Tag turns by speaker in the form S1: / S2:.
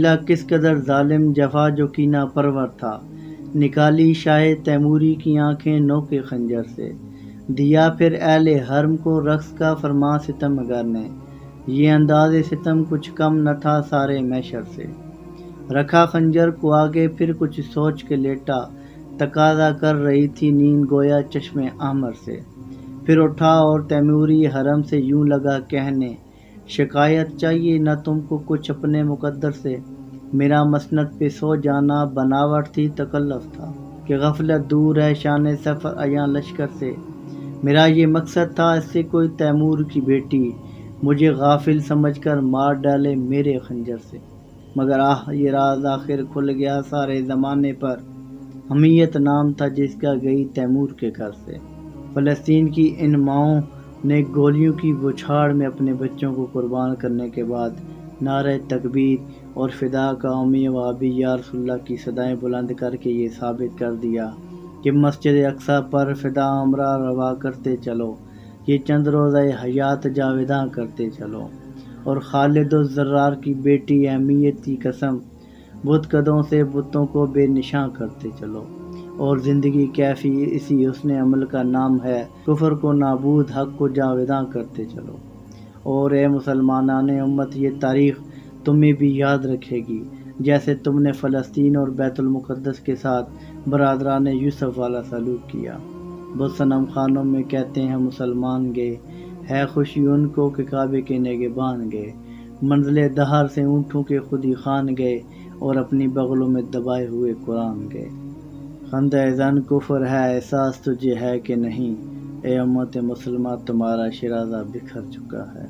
S1: قافلہ کس قدر ظالم جفا جو کینہ پرور تھا، نکالی شاہ تیموری کی آنکھیں نوک خنجر سے، دیا پھر اہل حرم کو رقص کا فرما ستم گر نے، یہ انداز ستم کچھ کم نہ تھا سارے محشر سے، رکھا خنجر کو آگے پھر کچھ سوچ کے لیٹا، تقاضا کر رہی تھی نیند گویا چشم احمر سے، پھر اٹھا اور تیموری حرم سے یوں لگا کہنے، شکایت چاہیے نہ تم کو کچھ اپنے مقدر سے، میرا مسند پہ سو جانا بناوٹ تھی تکلف تھا، کہ غفلت دور ہے شان سفر ایاں لشکر سے، میرا یہ مقصد تھا اس سے کوئی تیمور کی بیٹی مجھے غافل سمجھ کر مار ڈالے میرے خنجر سے، مگر یہ راز آخر کھل گیا سارے زمانے پر، حمیت نام تھا جس کا گئی تیمور کے گھر سے، فلسطین کی ان ماؤں نے گولیوں کی بچھاڑ میں اپنے بچوں کو قربان کرنے کے بعد نعرہ تکبیر اور فدا کا امی و ابی یا رسول اللہ کی صدائیں بلند کر کے یہ ثابت کر دیا کہ مسجد اقصی پر فدا امرا روا کرتے چلو، یہ چند روزہ حیات جاویداں کرتے چلو، اور خالد الزرار کی بیٹی اہمیت کی قسم بت قدوں سے بتوں کو بے نشاں کرتے چلو، اور زندگی کیفی اسی حسن عمل کا نام ہے، کفر کو نابود حق کو جاویداں کرتے چلو، اور اے مسلمانان امت یہ تاریخ تمہیں بھی یاد رکھے گی، جیسے تم نے فلسطین اور بیت المقدس کے ساتھ برادران یوسف والا سلوک کیا، بت صنم خانوں میں کہتے ہیں مسلمان گئے، ہے خوشی ان کو کہ کعبے کے نگہبان گئے، منزل دہر سے اونٹوں کے خودی خان گئے، اور اپنی بغلوں میں دبائے ہوئے قرآن گئے، خندہ زن کفر ہے احساس تجھے ہے کہ نہیں، اے امت مسلمہ تمہارا شرازہ بکھر چکا ہے۔